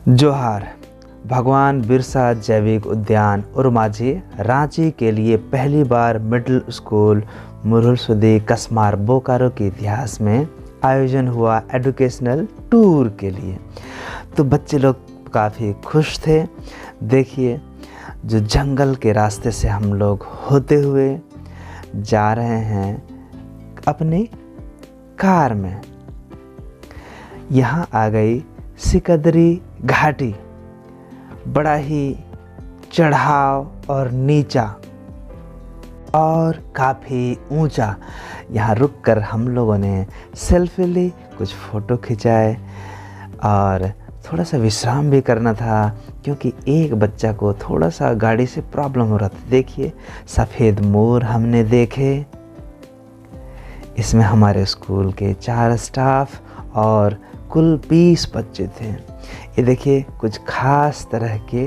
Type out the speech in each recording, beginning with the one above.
जोहार। भगवान बिरसा जैविक उद्यान उरमाझी रांची के लिए पहली बार मिडिल स्कूल मुरुलसुदी कसमार बोकारो के इतिहास में आयोजन हुआ एजुकेशनल टूर के लिए। तो बच्चे लोग काफ़ी खुश थे। देखिए, जो जंगल के रास्ते से हम लोग होते हुए जा रहे हैं अपनी कार में। यहाँ आ गई सिकदरी घाटी, बड़ा ही चढ़ाव और नीचा और काफ़ी ऊंचा। यहाँ रुककर हम लोगों ने सेल्फी ली, कुछ फ़ोटो खिंचाए और थोड़ा सा विश्राम भी करना था क्योंकि एक बच्चा को थोड़ा सा गाड़ी से प्रॉब्लम हो रहा था। देखिए, सफ़ेद मोर हमने देखे। इसमें हमारे स्कूल के 4 स्टाफ और कुल 20 बच्चे थे। ये देखिए, कुछ खास तरह के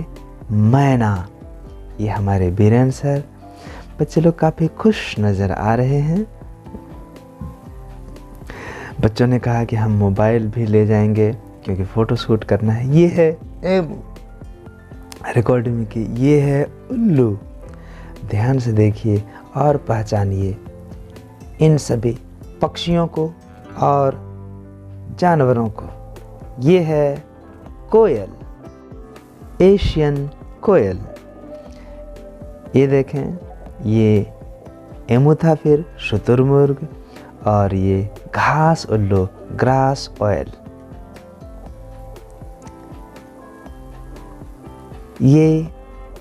मैना। ये हमारे बीरेन सर। बच्चे लोग काफ़ी खुश नज़र आ रहे हैं। बच्चों ने कहा कि हम मोबाइल भी ले जाएंगे क्योंकि फ़ोटो शूट करना है। ये है रिकॉर्डिंग की, ये है उल्लू। ध्यान से देखिए और पहचानिए इन सभी पक्षियों को और जानवरों को। ये है कोयल, एशियन कोयल। ये देखें, ये एमुथाफिर शुतुरमुर्ग और ये घास उल्लू, ग्रास ऑयल। ये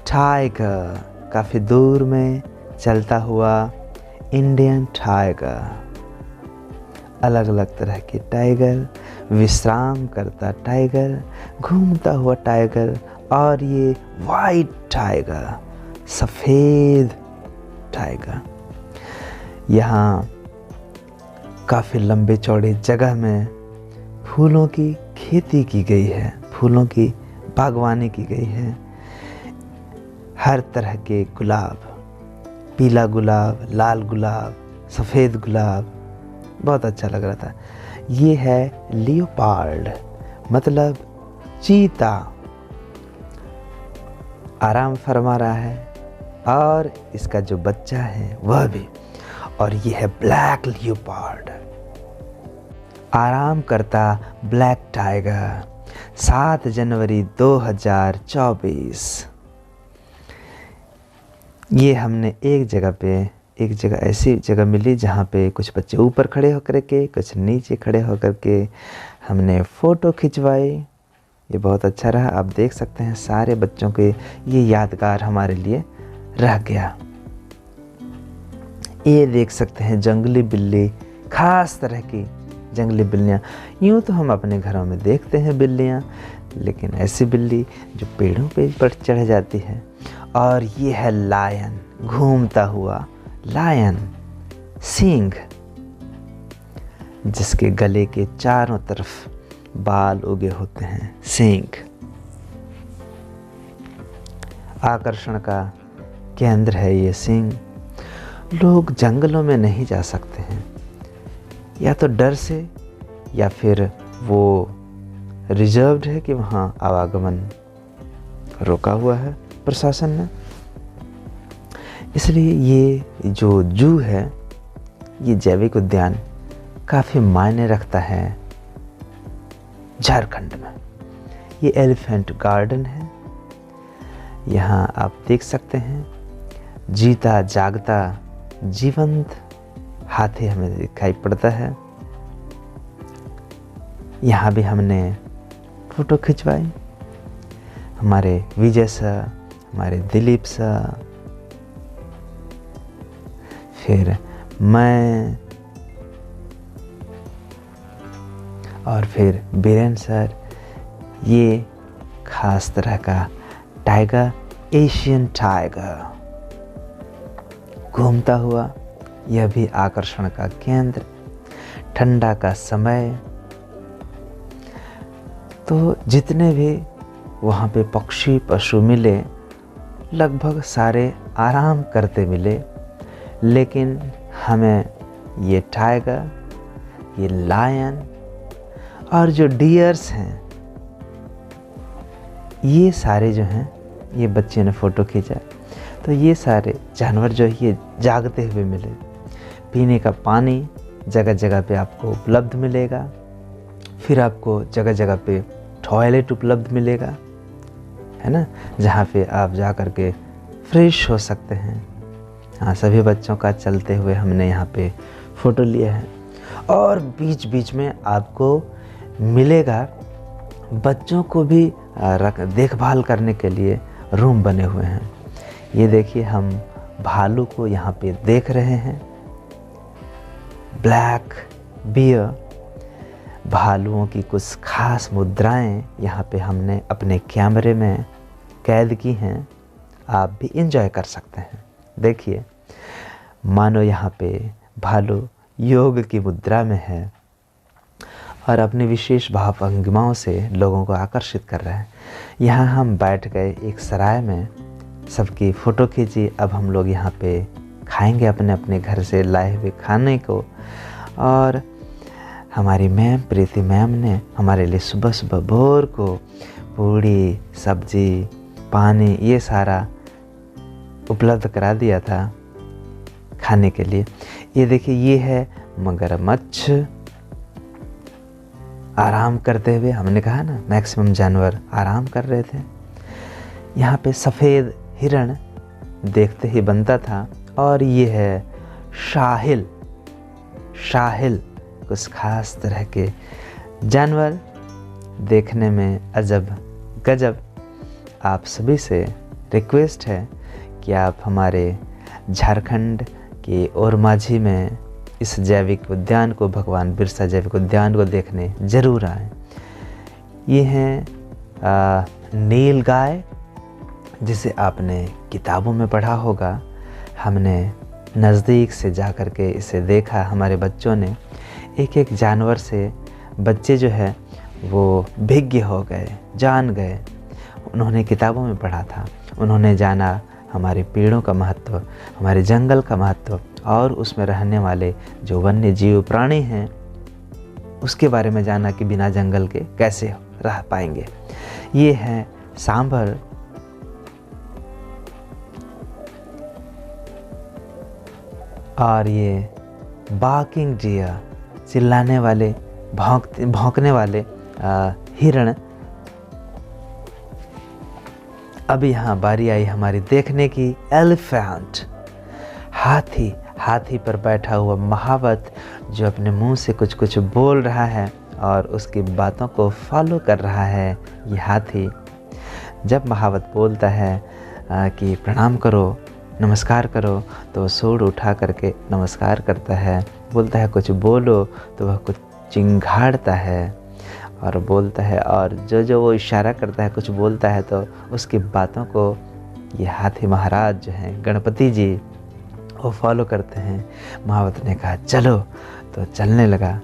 टाइगर, काफ़ी दूर में चलता हुआ इंडियन टाइगर। अलग अलग तरह के टाइगर, विश्राम करता टाइगर, घूमता हुआ टाइगर और ये वाइट टाइगर, सफ़ेद टाइगर। यहाँ काफ़ी लंबे चौड़े जगह में फूलों की खेती की गई है, फूलों की बागवानी की गई है। हर तरह के गुलाब, पीला गुलाब, लाल गुलाब, सफ़ेद गुलाब, बहुत अच्छा लग रहा था। ये है लियोपार्ड, मतलब चीता। आराम फरमा रहा है और इसका जो बच्चा है वह भी। और ये है ब्लैक लियोपार्ड, आराम करता ब्लैक टाइगर। 7 जनवरी 2024। ये हमने एक जगह ऐसी जगह मिली जहाँ पे कुछ बच्चे ऊपर खड़े होकर के, कुछ नीचे खड़े होकर के हमने फ़ोटो खिंचवाई। ये बहुत अच्छा रहा। आप देख सकते हैं सारे बच्चों के ये यादगार हमारे लिए रह गया। ये देख सकते हैं जंगली बिल्ली, खास तरह की जंगली बिल्लियाँ। यूँ तो हम अपने घरों में देखते हैं बिल्लियाँ, लेकिन ऐसी बिल्ली जो पेड़ों पर चढ़ जाती है। और ये है लायन, घूमता हुआ लायन, सींग, जिसके गले के चारों तरफ बाल उगे होते हैं, सींग। आकर्षण का केंद्र है ये सींग। लोग जंगलों में नहीं जा सकते हैं, या तो डर से या फिर वो रिजर्व्ड है कि वहाँ आवागमन रोका हुआ है प्रशासन ने। इसलिए ये जो जू है, ये जैविक उद्यान काफ़ी मायने रखता है झारखंड में। ये एलिफेंट गार्डन है। यहाँ आप देख सकते हैं जीता जागता जीवंत हाथी हमें दिखाई पड़ता है। यहाँ भी हमने फ़ोटो खिंचवाई। हमारे विजय सर, हमारे दिलीप सर, फिर मैं और फिर बीरेन सर। ये खास तरह का टाइगर, एशियन टाइगर, घूमता हुआ। यह भी आकर्षण का केंद्र। ठंडा का समय, तो जितने भी वहाँ पे पक्षी पशु मिले, लगभग सारे आराम करते मिले। लेकिन हमें ये टाइगर, ये लायन और जो डियर्स हैं ये सारे जो हैं, ये बच्चे ने फ़ोटो खींचा, तो ये सारे जानवर जो है ये जागते हुए मिले। पीने का पानी जगह जगह पे आपको उपलब्ध मिलेगा, फिर आपको जगह जगह पे टॉयलेट उपलब्ध मिलेगा, है ना, जहाँ पे आप जा कर के फ्रेश हो सकते हैं। हाँ, सभी बच्चों का चलते हुए हमने यहाँ पे फ़ोटो लिया है। और बीच बीच में आपको मिलेगा बच्चों को भी देखभाल करने के लिए रूम बने हुए हैं। ये देखिए, हम भालू को यहाँ पे देख रहे हैं, ब्लैक बियर। भालुओं की कुछ खास मुद्राएं यहाँ पे हमने अपने कैमरे में कैद की हैं, आप भी इंजॉय कर सकते हैं। देखिए, मानो यहाँ पे भालू योग की मुद्रा में है और अपनी विशेष भाव भंगिमाओं से लोगों को आकर्षित कर रहा है। यहाँ हम बैठ गए एक सराय में, सबकी फ़ोटो खींची। अब हम लोग यहाँ पे खाएंगे अपने अपने घर से लाए हुए खाने को। और हमारी मैम प्रीति मैम ने हमारे लिए सुबह सुबह भोर को पूड़ी, सब्जी, पानी ये सारा उपलब्ध करा दिया था खाने के लिए। ये देखिए, ये है मगरमच्छ आराम करते हुए। हमने कहा ना, मैक्सिमम जानवर आराम कर रहे थे। यहाँ पे सफ़ेद हिरण देखते ही बनता था। और ये है शाहिल। शाहिल कुछ खास तरह के जानवर, देखने में अजब गजब। आप सभी से रिक्वेस्ट है कि आप हमारे झारखंड के ओरमांझी में इस जैविक उद्यान को, भगवान बिरसा जैविक उद्यान को देखने ज़रूर आएँ। ये हैं नील गाय, जिसे आपने किताबों में पढ़ा होगा। हमने नज़दीक से जा कर के इसे देखा। हमारे बच्चों ने एक एक जानवर से, बच्चे जो है वो भिज्ञ हो गए, जान गए। उन्होंने किताबों में पढ़ा था, उन्होंने जाना हमारे पेड़ों का महत्व, हमारे जंगल का महत्व और उसमें रहने वाले जो वन्य जीव प्राणी हैं उसके बारे में जाना कि बिना जंगल के कैसे रह पाएंगे। ये है सांभर। और ये बार्किंग डियर, चिल्लाने वाले, भौंकने वाले हिरण। अब यहाँ बारी आई हमारी देखने की एलिफेंट, हाथी। हाथी पर बैठा हुआ महावत जो अपने मुंह से कुछ कुछ बोल रहा है और उसकी बातों को फॉलो कर रहा है ये हाथी। जब महावत बोलता है कि प्रणाम करो, नमस्कार करो, तो सूंड उठा करके नमस्कार करता है। बोलता है कुछ बोलो, तो वह कुछ चिंघाड़ता है और बोलता है। और जो वो इशारा करता है, कुछ बोलता है, तो उसकी बातों को ये हाथी महाराज जो हैं गणपति जी वो फॉलो करते हैं। महावत ने कहा चलो, तो चलने लगा।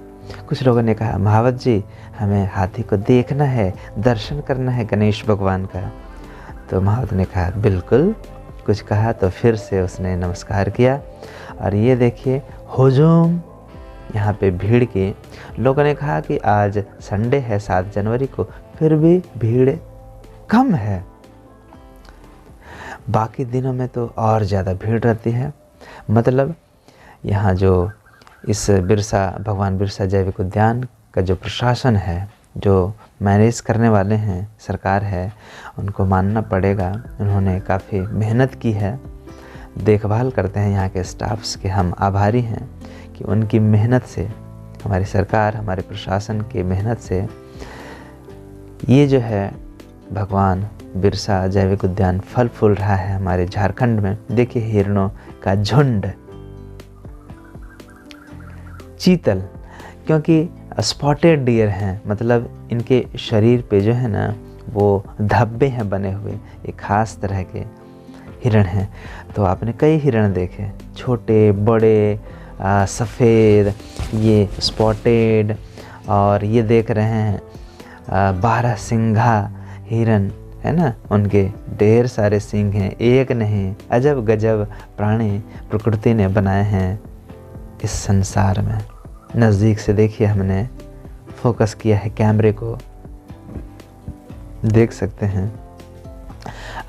कुछ लोगों ने कहा महावत जी हमें हाथी को देखना है, दर्शन करना है गणेश भगवान का। तो महावत ने कहा बिल्कुल। कुछ कहा तो फिर से उसने नमस्कार किया। और ये देखिए हुजूम यहाँ पे भीड़ की। लोगों ने कहा कि आज संडे है 7 जनवरी को, फिर भी भीड़ कम है। बाकी दिनों में तो और ज़्यादा भीड़ रहती है। मतलब यहाँ जो इस भगवान बिरसा जैविक उद्यान का जो प्रशासन है, जो मैनेज करने वाले हैं, सरकार है, उनको मानना पड़ेगा। उन्होंने काफ़ी मेहनत की है, देखभाल करते हैं यहाँ के स्टाफ्स के। हम आभारी हैं कि उनकी मेहनत से, हमारी सरकार, हमारे प्रशासन की मेहनत से ये जो है भगवान बिरसा जैविक उद्यान फल फूल रहा है हमारे झारखंड में। देखिए हिरणों का झुंड। चीतल, क्योंकि स्पॉटेड डियर हैं, मतलब इनके शरीर पे जो है ना वो धब्बे हैं बने हुए, एक ख़ास तरह के हिरण हैं। तो आपने कई हिरण देखे, छोटे बड़े, सफ़ेद, ये स्पॉटेड, और ये देख रहे हैं 12 सिंघा हिरण, है ना। उनके ढेर सारे सींग हैं, एक नहीं, अजब गजब प्राणी प्रकृति ने बनाए हैं इस संसार में। नज़दीक से देखिए, हमने फोकस किया है कैमरे को, देख सकते हैं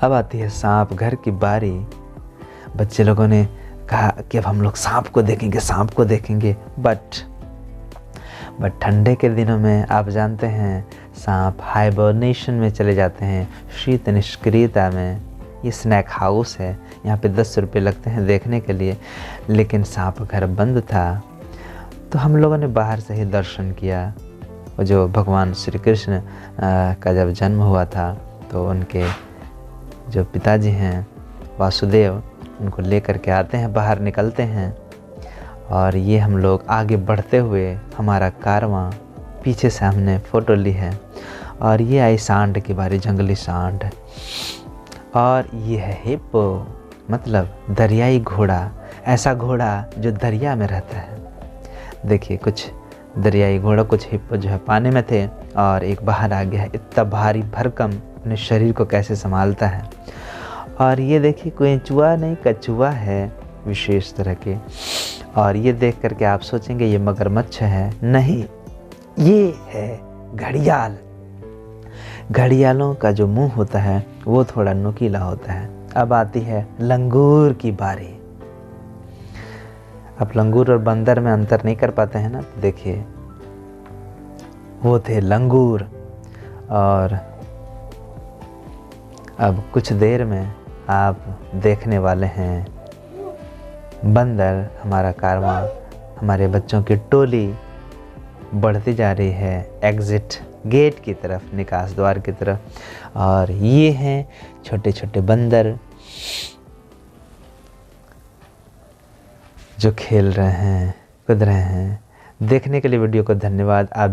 अब आती है सांप घर की बारी। बच्चे लोगों ने कहा कि अब हम लोग सांप को देखेंगे, बट ठंडे के दिनों में आप जानते हैं सांप हाइबरनेशन में चले जाते हैं, शीत निष्क्रियता में। ये स्नैक हाउस है, यहाँ पे 10 रुपये लगते हैं देखने के लिए, लेकिन सांप घर बंद था। तो हम लोगों ने बाहर से ही दर्शन किया। और जो भगवान श्री कृष्ण का जब जन्म हुआ था तो उनके जो पिताजी हैं वासुदेव, उनको लेकर के आते हैं, बाहर निकलते हैं। और ये हम लोग आगे बढ़ते हुए हमारा कारवां, पीछे से हमने फ़ोटो ली है। और ये आई सांड की बारी, जंगली सांड। और ये है हिप्पो, मतलब दरियाई घोड़ा, ऐसा घोड़ा जो दरिया में रहता है। देखिए कुछ दरियाई घोड़ा, कुछ हिप्पो जो है पानी में थे और एक बाहर आ गया है। इतना भारी भरकम अपने शरीर को कैसे संभालता है। और ये देखिए कोई चूहा नहीं, कछुआ है विशेष तरह के। और ये देख करके आप सोचेंगे ये मगरमच्छ है, नहीं, ये है घड़ियाल। घड़ियालों का जो मुंह होता है वो थोड़ा नुकीला होता है। अब आती है लंगूर की बारी। अब लंगूर और बंदर में अंतर नहीं कर पाते हैं ना, देखिए वो थे लंगूर। और अब कुछ देर में आप देखने वाले हैं बंदर। हमारा कारवां, हमारे बच्चों की टोली बढ़ती जा रही है एग्ज़िट गेट की तरफ, निकास द्वार की तरफ। और ये हैं छोटे छोटे बंदर जो खेल रहे हैं, कूद रहे हैं। देखने के लिए वीडियो को धन्यवाद। आप